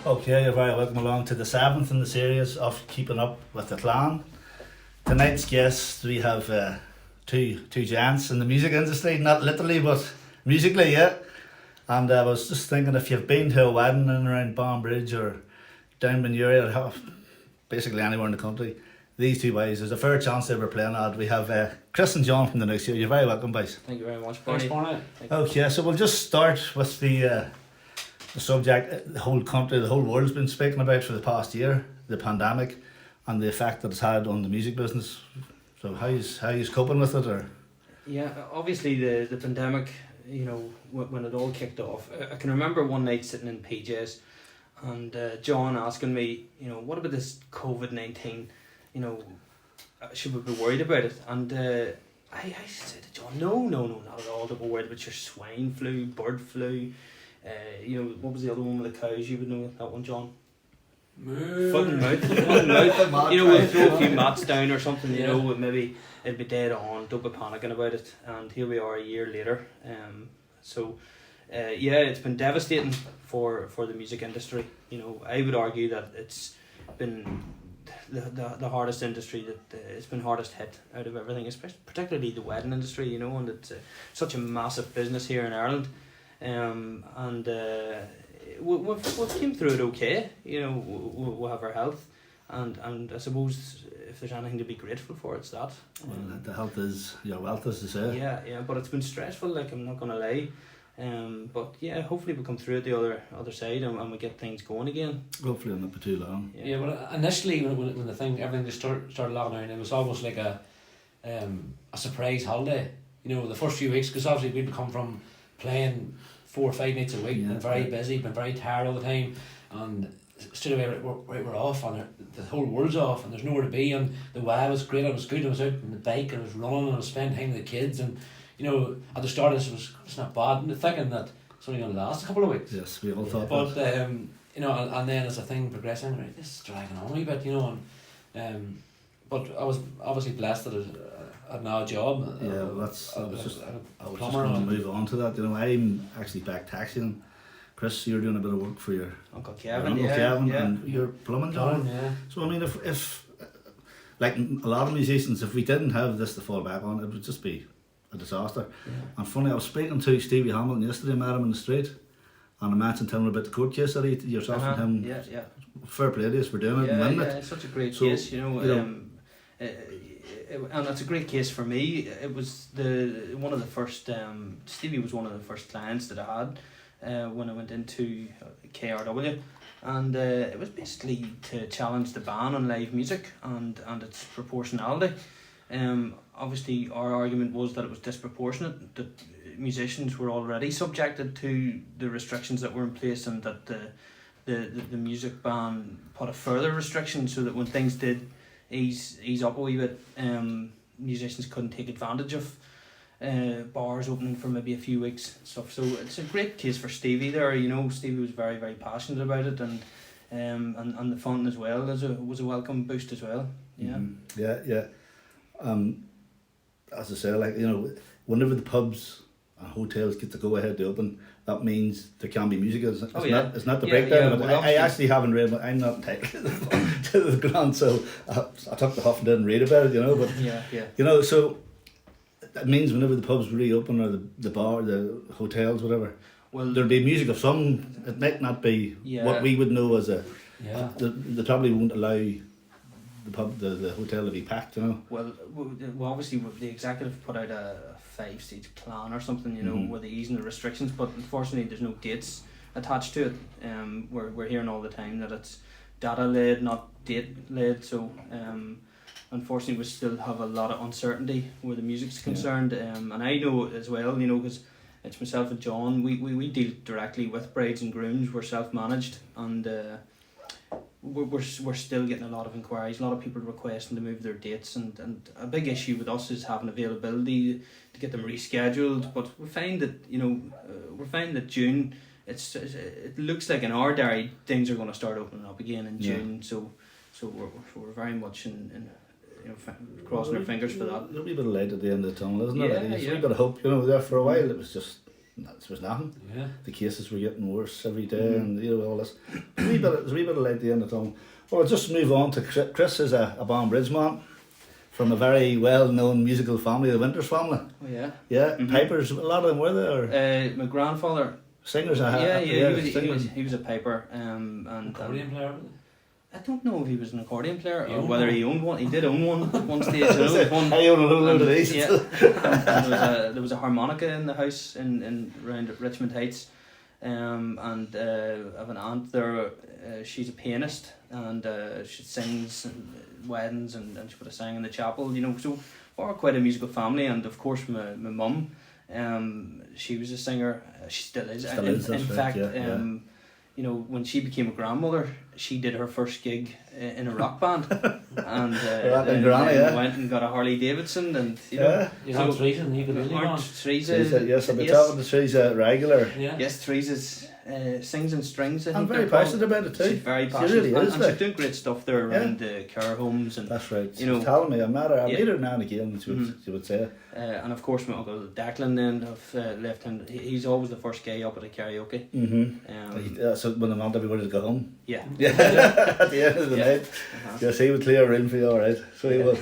Okay, you're very welcome along to the 7th in the series of Keeping Up with the Clann. Tonight's guests, we have two giants in the music industry, not literally but musically, yeah. And I was just thinking, if you've been to a wedding in and around Bridge or down Manure or basically anywhere in the country, these two boys, there's a fair chance they were playing at. We have Chris and John from the Nooks here. You're very welcome, boys. Thank you very much, Barney. Thanks, Barney. Okay, so we'll just start with the subject the whole country, the whole world's been speaking about for the past year, the pandemic and the effect that it's had on the music business. So how you coping with it? Or Yeah, obviously the pandemic, you know, when it all kicked off, I can remember one night sitting in PJs and John asking me, you know, what about this COVID-19, you know, should we be worried about it? And I said to John, no, not at all, don't be worried about your swine flu, bird flu, you know, what was the other one with the cows? You would know that one, John. Foot and mouth. You know, we'll throw a few mats down or something. You know, maybe it'd be dead on. Don't be panicking about it. And here we are a year later. Yeah, it's been devastating for the music industry. You know, I would argue that it's been the hardest industry that it's been hardest hit out of everything, especially particularly the wedding industry. You know, and it's such a massive business here in Ireland. We've came through it okay. You know, we'll have our health, and I suppose if there's anything to be grateful for, it's that. well, the health is your wealth, as they say. Yeah, but it's been stressful. Like, I'm not gonna lie. But yeah, hopefully we come through it the other side and we get things going again. Hopefully it'll not be too long. Yeah, well, initially when the thing everything just started locking down, it was almost like a surprise holiday. You know, the first few weeks, because obviously we'd come from playing 4 or 5 nights a week, been very busy, been very tired all the time, and straight away we're off, and the whole world's off, and there's nowhere to be, and the way was great, it was good, I was out on the bike, and I was running, and I was spending time with the kids, and you know, at the start it's not bad, and thinking that it's only going to last a couple of weeks. Yes, we all thought But that. you know, and then as the thing progressing, right, this is dragging on a wee bit, you know, and but I was obviously blessed that I had now a job. Yeah, well, I was just plumber going to and- move on to that. You know, I'm actually back taxiing. Chris, you're doing a bit of work for your Uncle Kevin, Uncle Kevin, and you're plumbing, John. Yeah. So I mean, if like a lot of musicians, if we didn't have this to fall back on, it would just be a disaster. Yeah. And funny, I was speaking to Stevie Hamilton yesterday, met him in the street, and I mentioned to him about the court case that yourself and him. Yeah. Fair play to us for doing it and winning it. It's such a great So, case, you know. you know, And it's a great case for me. It was one of the first. Stevie was one of the first clients that I had when I went into KRW, and it was basically to challenge the ban on live music and its proportionality. Obviously, our argument was that it was disproportionate, that musicians were already subjected to the restrictions that were in place, and that the music ban put a further restriction, so that when things did ease up a wee bit, musicians couldn't take advantage of bars opening for maybe a few weeks and stuff. So it's a great case for Stevie there. You know, Stevie was very, very passionate about it, and the fun as well was a welcome boost as well. Yeah. Mm-hmm. Yeah. As I say, like, you know, whenever the pubs and hotels get to go ahead to open, that means there can be music. It's not the breakdown. But I actually haven't read. I'm not entitled to the grant, so I took the huff and didn't read about it. You know, but Yeah. you know, so that means whenever the pubs reopen, or the bar, the hotels, whatever, Well, there'll be music of some. It might not be what we would know as a. Yeah. They probably won't allow the pub, the hotel to be packed. You know. Well, obviously the executive put out a 5-stage plan or something, you know, with the easing the restrictions, but unfortunately there's no dates attached to it. We're hearing all the time that it's data led, not date led. So unfortunately we still have a lot of uncertainty where the music's concerned. And I know as well, you know, because it's myself and John. We deal directly with brides and grooms. We're self-managed, and we're still getting a lot of inquiries, a lot of people requesting to move their dates, and a big issue with us is having availability to get them rescheduled. But we find that, you know, June, it looks like in our diary things are going to start opening up again in June. So we're very much in you know, crossing our fingers for that. There'll be a bit of light at the end of the tunnel, isn't it? Yeah, There's a yeah. wee bit of hope. You know, there for a while it was just There was nothing. Yeah. The cases were getting worse every day, and you know all this. There's a wee bit of light at the end of the tunnel. Well, I'll just move on to Chris. Chris is a Banbridge man from a very well-known musical family, the Winters family. Oh yeah. Yeah, pipers. A lot of them were there. My grandfather. Singers. He was a piper. And Accordion player. I don't know if he was an accordion player He or owned whether one. he owned one. He did own one at one stage. I know one. I own a little bit of these. Yeah. And there was a harmonica in the house in around Richmond Heights. And I have an aunt there. She's a pianist, and she sings at weddings, and she would have sang in the chapel. You know, so we're quite a musical family. And of course, my mum, she was a singer. She still is. In fact, you know, when she became a grandmother, she did her first gig in a rock band, and went and got a Harley Davidson, and you know, You have Teresa and you could really Aunt want. Teresa. Yes, I've been talking to Teresa regular. Yeah. Yes, Teresa's sings and strings. I I'm think very they're called. passionate about it too. She's very She passionate, really is, and like. she's doing great stuff there around the care homes, and That's right. You She was know, telling me I met her. I yeah. meet her now and again. She would say. and of course my uncle Declan. Then have left him. He's always the first guy up at a karaoke. So when I want everybody to go home. Yeah. Yeah. At the end of the Yeah. night. Yes, he would clear a room for you, all right. So he would.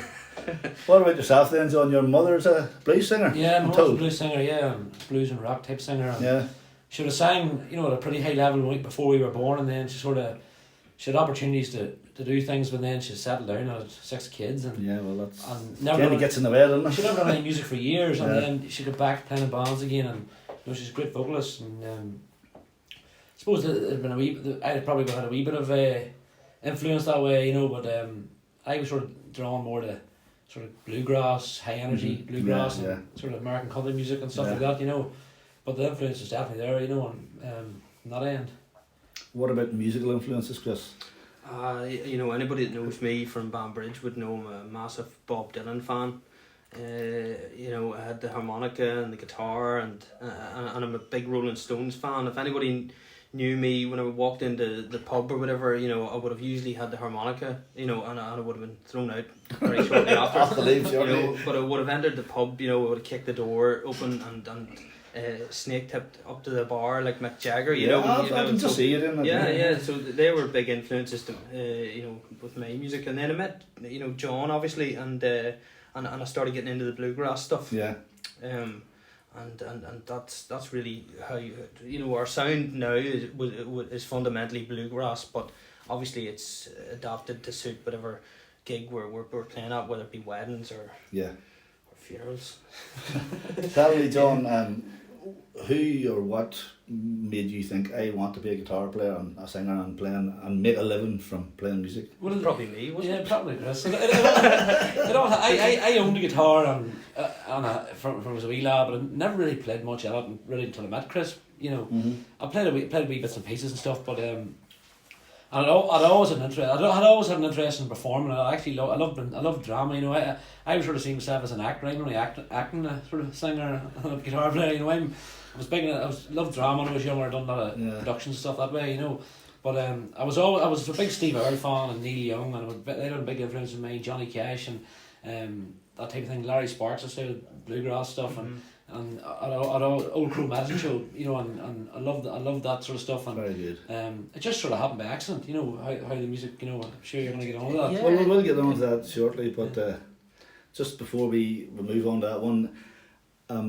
What about yourself then, John? Your mother's a blues singer? Yeah, my I'm mother's a told. blues singer, yeah, blues and rock type singer. And Yeah. she would have sang, you know, at a pretty high level right before we were born, and then she had opportunities to do things, but then she settled down, had 6 kids, and Yeah, well, that's. and Never never gets in the way, doesn't it? she never done any music for years, and Yeah. then she got back playing in bands again, and you know, she's a great vocalist, and I suppose there'd been I'd probably had a wee bit of influence that way, you know, but I was sort of drawn more to sort of bluegrass, high energy bluegrass, Yeah, and sort of American country music and stuff Yeah. like that, you know. But the influence is definitely there, you know, and from that end. What about musical influences, Chris? You know, anybody that knows me from Banbridge would know I'm a massive Bob Dylan fan. You know, I had the harmonica and the guitar, and I'm a big Rolling Stones fan. If anybody knew me when I walked into the pub or whatever, you know, I would have usually had the harmonica, you know, and I would have been thrown out very shortly after. Off the leaves, You know, but I would have entered the pub, you know, I would have kicked the door open and snake tipped up to the bar like Mick Jagger, you know. I can just see it in it. Yeah. So they were big influences to you know, with my music, and then I met, you know, John obviously, and I started getting into the bluegrass stuff. Yeah. And that's really how you know, our sound now is fundamentally bluegrass, but obviously it's adapted to suit whatever gig we're playing at, whether it be weddings or funerals. Tell me, John, who or what made you think I want to be a guitar player and a singer and playing and make a living from playing music? Well, probably me, wasn't Yeah, it? probably Chris. I owned a guitar from I was a wee lad, but I never really played much of it really until I met Chris. You know, I played wee bits and pieces and stuff, but and I'd always had an interest. I'd always had an interest in performing. I actually I loved drama. You know, I was sort of seeing myself as an actor. I'm only acting a sort of singer and a guitar player. You know, I loved drama when I was younger. I done a lot of productions and stuff that way. You know, but I was a big Steve Earle fan and Neil Young, and they had a big influence on me. Johnny Cash and that type of thing. Larry Sparks, I say, bluegrass stuff and old crew medicine show, you know, and I loved that sort of stuff, and Very good. it just sort of happened by accident, you know, how the music, you know. I'm sure you're going to get on with that. Yeah. Well, we'll get on to that shortly, but just before we move on to that one,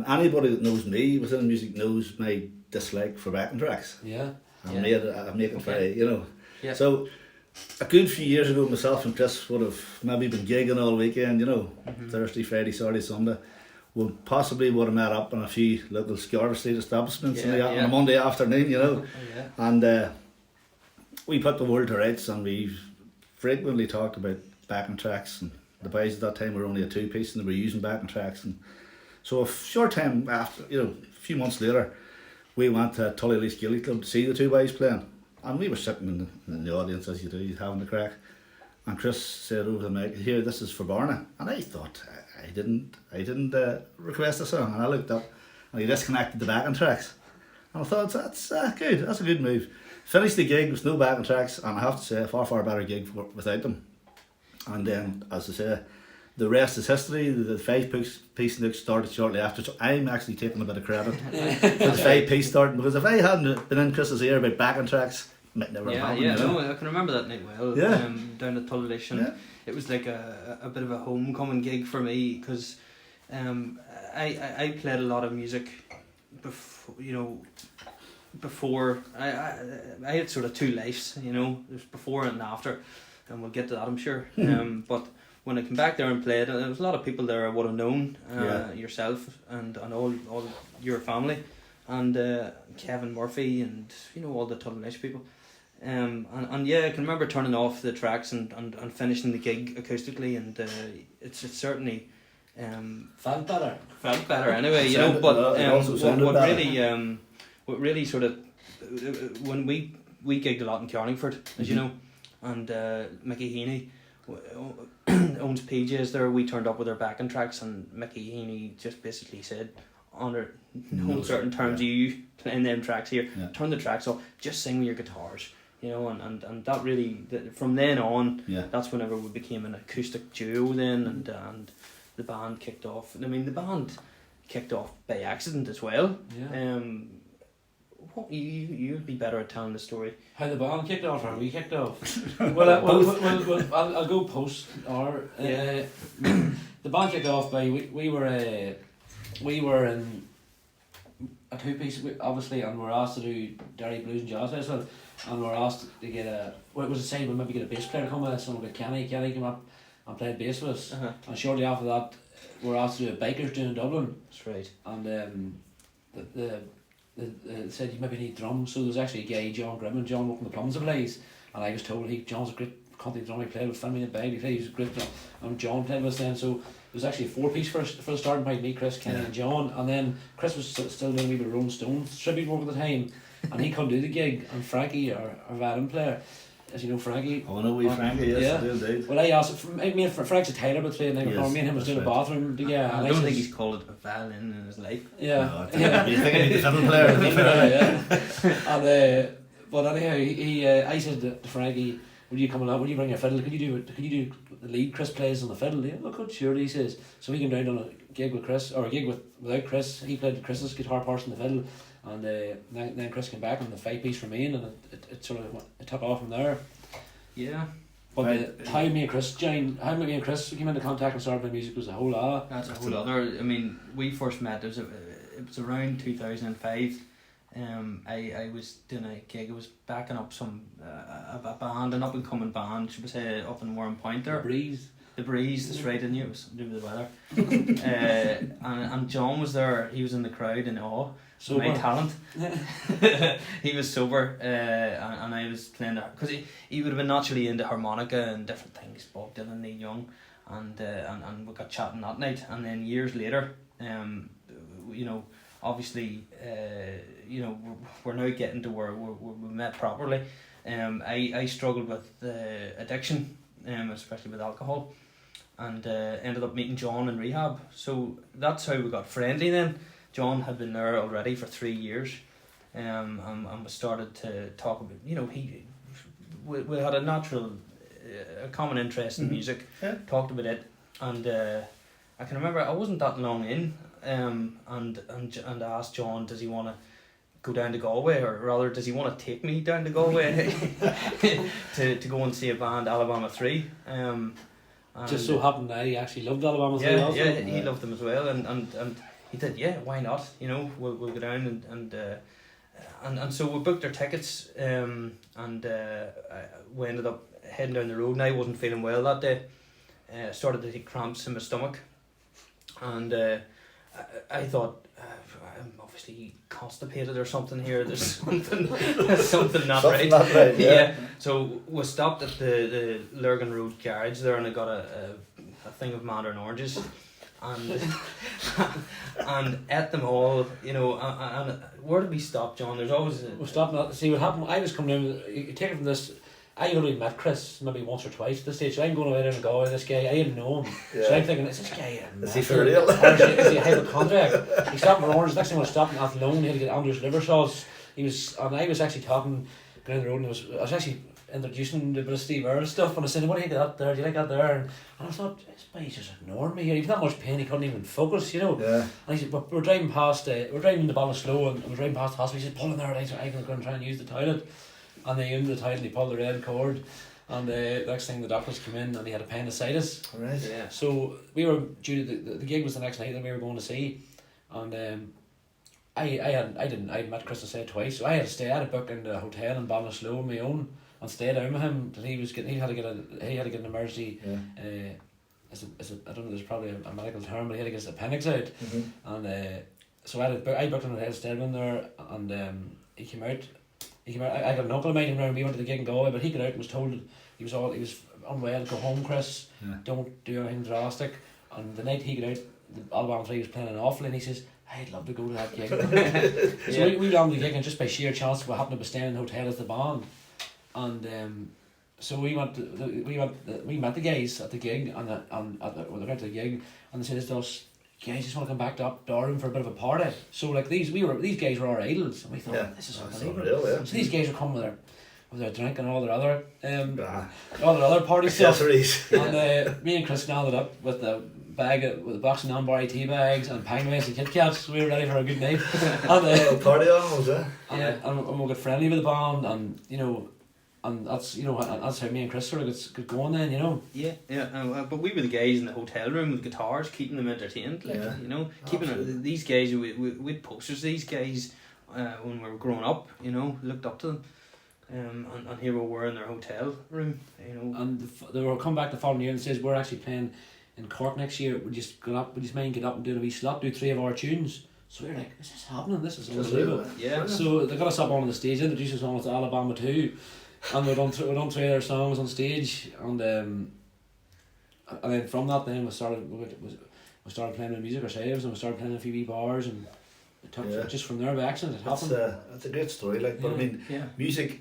anybody that knows me within music knows my dislike for backing tracks. Yeah. I make it very, you know. Yeah. So a good few years ago, myself and Chris would have maybe been gigging all weekend, you know, Thursday, Friday, Saturday, Sunday. We possibly would have met up in a few local Scarver Street establishments on a Monday afternoon, you know. And we put the world to rights, and we frequently talked about backing tracks, and the boys at that time were only a 2-piece and they were using backing tracks. And so a short time after, you know, a few months later, we went to Tullylease Gilly Club to see the two boys playing, and we were sitting in the audience, as you do, having the crack. And Chris said over the mic, "Here, this is for Barney." And I thought, I didn't request a song, and I looked up and he disconnected the backing tracks, and I thought, that's good, that's a good move. Finished the gig with no backing tracks, and I have to say, a far better gig without them. And then, as I say, the rest is history. The 5-piece Nooks started shortly after, so I'm actually taking a bit of credit for the 5-piece starting, because if I hadn't been in Chris's ear about backing tracks, it might never have happened. Yeah, no, I can remember that night well. Yeah. Down at Tullalish, and it was like a bit of a homecoming gig for me, because I played a lot of music before I had sort of two lives, there's before and after, and we'll get to that, I'm sure. But when I came back there and played, there was a lot of people there I would have known, yourself and all your family, and Kevin Murphy, and all the Tullalish people. And I can remember turning off the tracks and finishing the gig acoustically, and it's certainly Felt better anyway, but what really sort of, when we gigged a lot in Carlingford, as you know, and Mickey Heaney owns PJs there. We turned up with our backing tracks, and Mickey Heaney just basically said, under no certain terms, you playing them tracks here, turn the tracks off, just sing with your guitars, and that really, from then on, that's whenever we became an acoustic duo then, and the band kicked off. I mean, the band kicked off by accident as well. What you'd be better at telling the story. How the band kicked off, or we kicked off? well, I'll go post. Or the band kicked off by we were in a 2-piece, obviously, and we're asked to do Derry Blues and Jazz Festival, and we're asked to get it was a say we'll maybe get a bass player to come with us. Someone like Kenny came up and played bass with us, and shortly after that we're asked to do a bikers do in Dublin. That's right. And the said you maybe need drums, so there was actually a guy, John Grimmon, John working the plum supplies, and I was told John's a great country drummer, he played with Finley and Bag, he was a great drum, and John played with us then, so it was actually a 4-piece for the starting point, me, Chris, Kenny and John, and then Chris was still doing a wee bit of Rolling Stones tribute work at the time, and he couldn't do the gig, and Frankie, our violin player, as you know, Frankie. Oh, no, Frankie, yes, indeed. Well, I asked, me and Frank's a Taylor, but me and him was doing a bathroom together. I don't think he's called it a violin in his life. Yeah. No, you think I need a fiddle player? And but anyhow, I said to Frankie, "Will you come along? Will you bring your fiddle? Could you do the lead Chris plays on the fiddle?" Yeah, look, good, sure. He says. So we came down on a gig with Chris, or a gig without Chris. He played Chris's guitar parts on the fiddle. And then Chris came back on the 5-piece remained, and it sort of it took off from there. Yeah. But how me and Chris came into contact and started playing music was a whole lot. That's a whole other. I mean, we first met. It was around 2005. I was doing a gig. I was backing up some a band, an up and coming band. Should we say up in Warren Point there? The Breeze, that's right, I knew it was to do with the weather. And John was there, he was in the crowd in awe. Sober. My talent. He was sober, and I was playing that, because he would have been naturally into harmonica and different things, Bob Dylan, Neil Young, and we got chatting that night. And then years later, obviously, we're now getting to where we met properly. I struggled with addiction, especially with alcohol, and ended up meeting John in rehab. So that's how we got friendly then. John had been there already for 3 years, and we started to talk about, we had a natural, a common interest in music, talked about it, and I can remember I wasn't that long in, and I asked John, does he want to go down to Galway, or rather does he want to take me down to Galway to go and see a band, Alabama 3. Just so happened I actually loved Alabama 3 also. Yeah, he loved them as well, and he did, why not, we'll go down, and so we booked our tickets, and we ended up heading down the road, and I wasn't feeling well that day. Started to take cramps in my stomach, and I thought, I'm obviously constipated or something here. There's something not right. Not right, yeah. So we stopped at the Lurgan Road garage there, and I got a thing of mandarin oranges, and and ate them all. And where did we stop, John? There's always we stopped. See what happened. I was coming in. You take it from this. I only met Chris maybe once or twice at this stage. So I'm going away there and going, this guy, I didn't know him. Yeah. So I'm thinking, is this guy is he for real? Is he a hypochondriac? He stopped for orange. Next time I was stopping at Athlone, he had to get Andrew's liver sauce. And I was actually talking down the road, and I was actually introducing the bit of Steve Earle stuff, and I said, what do you think of that there? Do you like that there? And I thought, this guy's just ignoring me here. He's not much pain, he couldn't even focus, you know. Yeah. And he said, but we're driving the Ballinasloe, and we're driving past the hospital. He said, pull in there, I'm going to try and use the toilet. And they used the toilet, he pulled the red cord. And the next thing, the doctors came in and he had appendicitis. Right. Yeah. So we were due to the gig was the next night that we were going to see, and I had met Chris said twice, so I had to stay. I had to book in the hotel in Ballinasloe on my own and stay down with him till he had to get an emergency. Yeah. I don't know, there's probably a medical term, but he had to get his appendix out, Mm-hmm. and so I booked in the hotel, stayed in there, and he came out. I got an uncle of mine around. We went to the gig in Galway, but he got out and was told that he was unwell. Go home, Chris. Yeah. Don't do anything drastic. And the night he got out, the Alabama 3 was playing an awful, and he says, I'd love to go to that gig. So we landed the gig, and just by sheer chance we happened to be staying in the hotel as the band, and so we met the guys at the gig, and when they went to the gig, and they said to us, guys just want to come back to Doran for a bit of a party. So like these guys were our idols, and we thought, this is unbelievable. Unreal, yeah. So these guys were coming with their drink and all their other party accessories. stuff. And me and Chris nailed it up with the box of non-bar tea bags and Penguins and Kit Kats. We were ready for a good night. And party animals, yeah. And we got friendly with the band, and you know, and that's how me and Chris sort of got going then, you know. Yeah. But we were the guys in the hotel room with guitars, keeping them entertained, like, you know, keeping these guys. We'd posters of these guys when we were growing up, you know, looked up to them. And here we were in their hotel room, you know. And they were come back the following year and says, we're actually playing in Cork next year. Would you mind get up and do a wee slot, do 3 of our tunes? So we were like, is this happening? This is unbelievable. Yeah. So they got us up on the stage, introduced us on to Alabama 2, and we done 3 of their songs on stage, and then from that then we started playing the music ourselves, and we started playing a few wee bars, and it took just from there by accident. It happened. That's a great story, like, but I mean, music,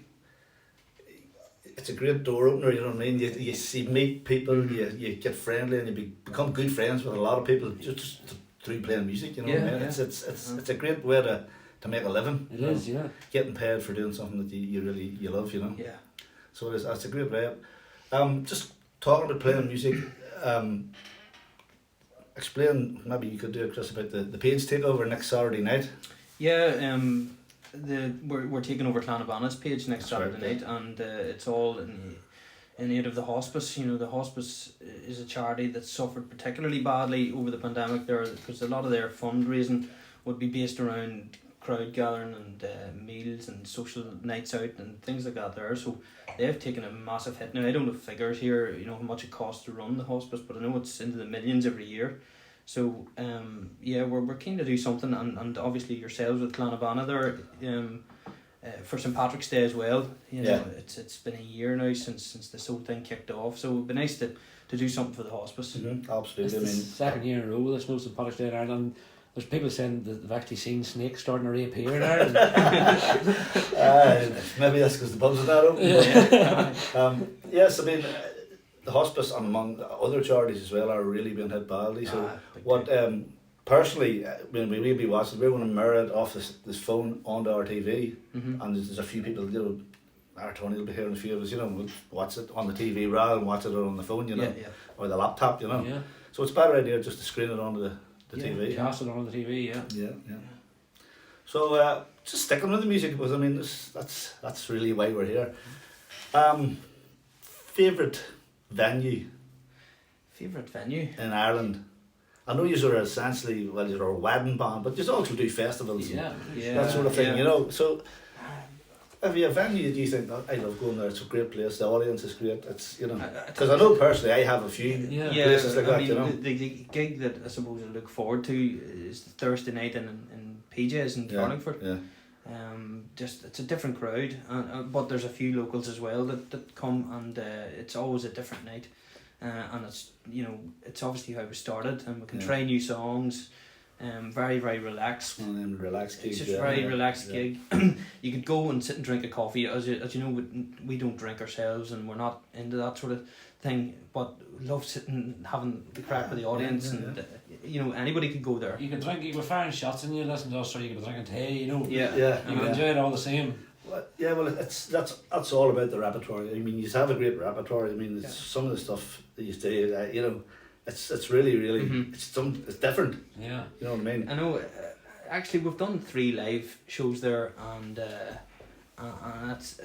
it's a great door opener, you know what I mean? You see, meet people, you get friendly, and you become good friends with a lot of people just through playing music, you know what I mean? It's a great way to make a living. It is, yeah. Getting paid for doing something that you really love, you know? Yeah. So that's a great way. Just talking about playing music, explain, maybe you could do it, Chris, about the Page takeover next Saturday night. Yeah, we're taking over Clann Page next Saturday night, and it's all in aid of the hospice. You know, the hospice is a charity that suffered particularly badly over the pandemic there, because a lot of their fundraising would be based around crowd gathering and meals and social nights out and things like that there. So they've taken a massive hit. Now, I don't have figures here, you know, how much it costs to run the hospice, but I know it's into the millions every year. So we're keen to do something, and obviously yourselves with Clann there, for St Patrick's Day as well. You know, it's been a year now since this whole thing kicked off, so it'd be nice to do something for the hospice. Absolutely. It's the second year in a row there's no St Patrick's Day in Ireland. There's people saying that they've actually seen snakes starting to reappear in Ireland. Maybe that's because the pubs are not open. Yes, I mean, the hospice, among other charities as well, are really being hit badly. So personally, when we will be watching, we're going to mirror it off this phone onto our TV, and there's a few people, you know, our Tony will be hearing a few of us, you know, we'll watch it on the TV rather than watch it on the phone, you know, or the laptop, you know. Yeah. So it's a better idea just to screen it onto the TV. Cast it on the TV, Yeah. So just sticking with the music, because I mean that's really why we're here. Favourite venue in Ireland? I know you are essentially, you're a wedding band, but you also do festivals and that sort of thing, you know. So have you a venue that you think, I love going there, it's a great place, the audience is great, it's, you know, because I know personally I have a few places like that, you know. The gig that I suppose I look forward to is the Thursday night in PJ's in Carlingford. Just it's a different crowd, but there's a few locals as well that come, and it's always a different night, and it's, you know, it's obviously how we started, and we can try new songs. Very, very relaxed. Relaxed gig. It's just very relaxed gig. You could go and sit and drink a coffee. As you know, we don't drink ourselves, and we're not into that sort of thing. But love sitting and having the crack with the audience, and you know, anybody could go there. You can drink. You can firing shots in you, listen to us, or you can drink tea. You know. You can enjoy it all the same. Well, yeah, well, that's all about the repertoire. I mean, you have a great repertoire. I mean, it's some of the stuff that you say, you know, it's really it's different. Yeah. You know what I mean? I know. Actually, we've done 3 live shows there, and that's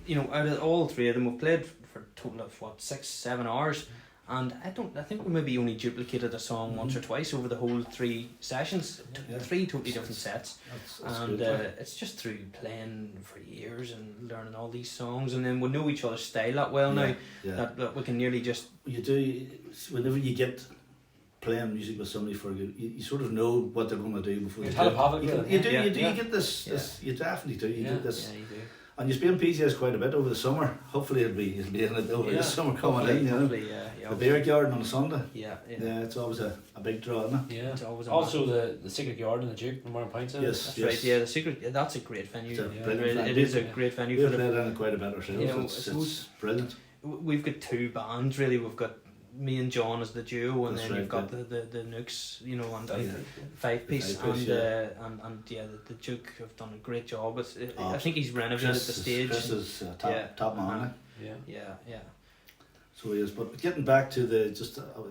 you know, out of all 3 of them, we've played for a total of 6-7 hours. And I think we maybe only duplicated a song once or twice over the whole 3 sessions, 3 totally different sets. That's And good. it's just through playing for years and learning all these songs, and then we know each other's style that well now that we can nearly just. You do, whenever you get playing music with somebody for you sort of know what they're going to do before you do it. You get this, you definitely do. You get this. Yeah, you do. And you play in PJs quite a bit over the summer. Hopefully it'll be in it over the summer coming in, you know. The beer garden on a Sunday. Yeah, it's always a big draw, isn't it? Yeah. It's always also the Secret Yard and the Duke from Warren Pints. Yes, that's right. Yeah, the Secret. That's a great venue. It's a brilliant venue. It is a great venue. We've played in it quite a bit ourselves. You know, it's brilliant. We've got 2 bands really. We've got me and John as the duo, and That's then right, you've got the Nooks, you know, and 5-piece, and the Duke have done a great job. With I think he's renovated the stage. Chris is top man. Yeah. So he is. But getting back to the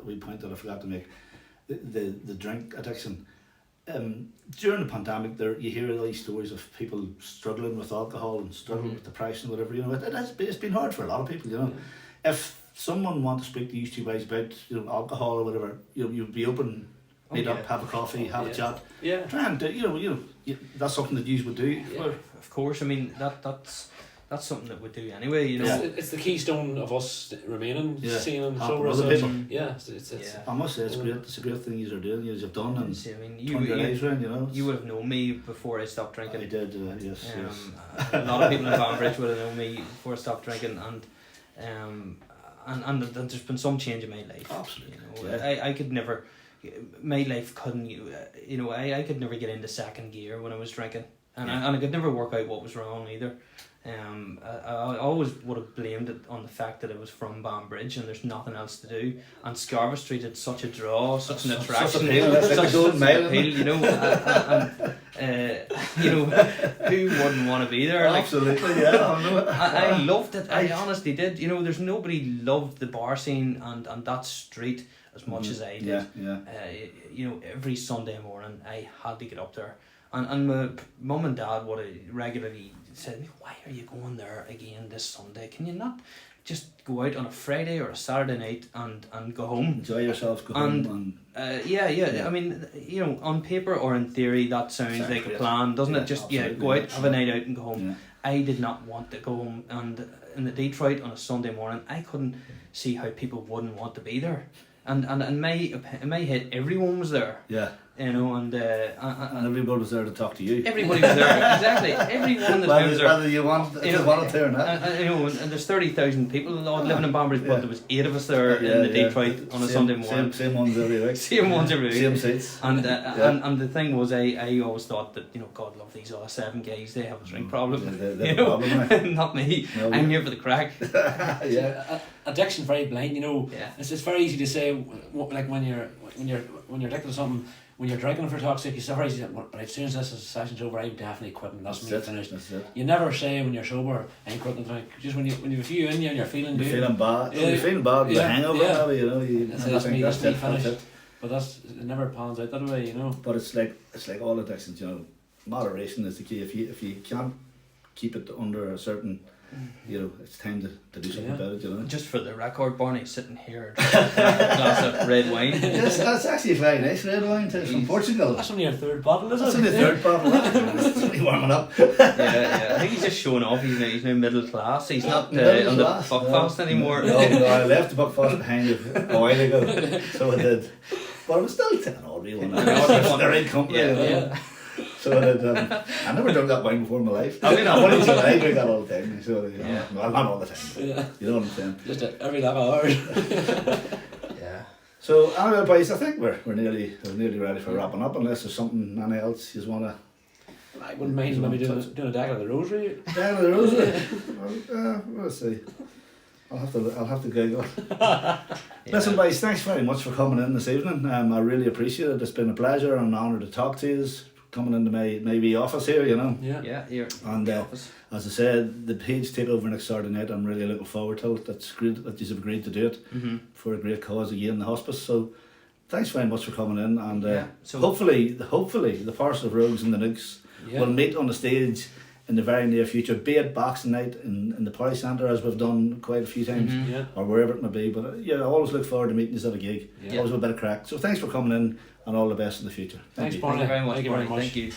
wee point that I forgot to make, the drink addiction. During the pandemic, you hear all these stories of people struggling with alcohol and struggling with depression, whatever. You know, it's been hard for a lot of people. You know, if someone wants to speak to you 2 guys about alcohol or whatever, you'd be open, meet up, have a coffee, have a chat. Yeah. Try and do, that's something that you would do. Yeah, of course. I mean that's something that we do anyway. You know, it's the keystone of us remaining sane and Helping sober. other people. Yeah, it's I must say it's great. It's a great thing you're doing. You've done and I mean, turned your lives around. You know, you would have known me before I stopped drinking. I did. Yes. A lot of people in Banbridge would have known me before I stopped drinking, and there's been some change in my life. Absolutely. You know, I could never. My life couldn't. You know, I could never get into second gear when I was drinking, and I could never work out what was wrong either. I always would have blamed it on the fact that it was from Banbridge and there's nothing else to do, and Scarborough Street had such a draw, such an attraction, such a golden mile, appeal, you know, you know, who wouldn't want to be there? Absolutely, I loved it. I honestly did. You know, there's nobody loved the bar scene and that street as much as I did. You know, every Sunday morning I had to get up there. And my mum and dad would have regularly said, "Why are you going there again this Sunday? Can you not just go out on a Friday or a Saturday night and go home? Enjoy yourself, go home." Yeah. I mean, you know, on paper or in theory, that sounds like a plan, doesn't it? Just go out, have a night out and go home. I did not want to go home, and in the Detroit on a Sunday morning, I couldn't see how people wouldn't want to be there. And in my head, everyone was there. Yeah. You know, and everybody was there to talk to you. Everybody was there, exactly. Everyone in the town was there. Whether you wanted to or not. You know, and there's 30,000 people living in Banbridge, but there was 8 of us there in the Detroit on a Sunday morning. Same ones every week. Same ones every week. Same seats. And and the thing was, I always thought that, you know, God love these other 7 guys, they have a drink problem. They have a problem, not me. No, I'm here for the crack. Addiction's very blind, you know. Yeah. It's very easy to say, like when you're addicted to something. When you're drinking for talk's sake, you're so very easy. But as soon as this session's over, I'm definitely quitting. That's me finished. You never say when you're sober, I'm quitting the drink. Just when you have a few in you and you're feeling good. Feeling bad. You're feeling bad with the hangover, you know. That's me finished. But it never pans out that way, you know. But it's like all addictions, you know. Moderation is the key. If you can't keep it under a certain, you know, it's time to do something about it, you know. Just for the record, Barney sitting here drinking a glass of red wine. Yes, that's actually very nice red wine from Portugal. That's only your 3rd bottle, isn't it? That's only the 3rd bottle. It's only warming up. Yeah. I think he's just showing off. He's now middle class. He's not on the Buckfast anymore. No, I left the Buckfast behind a while ago. So I did. But I was still taking all real one. They're in company. Yeah. So I never drank that wine before in my life. I mean, I drink that all the time. So, you know, well, not all the time. Yeah. You know what I'm saying? Just every half hour. Yeah. So, anyway, boys, I think we're nearly ready for wrapping up. Unless there's something any else you want to. I wouldn't mind maybe doing a dagger of the rosary. Dagger of the rosary. We'll see. I'll have to Google. Listen, boys, thanks very much for coming in this evening. I really appreciate it. It's been a pleasure and an honour to talk to you. coming into my wee office here, you know. Yeah. Yeah, here And, in the uh, office. As I said, the page takeover next Saturday night, I'm really looking forward to it. That's great that you've agreed to do it Mm-hmm. for a great cause again, the hospice. So thanks very much for coming in, and So hopefully the Forest of Rogues and the Nooks Yeah. will meet on the stage in the very near future, be it boxing night in the Party Centre, as we've done quite a few times, Mhm. Yeah. or wherever it may be. But I always look forward to meeting you at a gig. Yeah. Always a bit of crack. So thanks for coming in, and all the best in the future. Thanks, you. Barney. Thank you very much, Thank you very Barney. much. Thank you.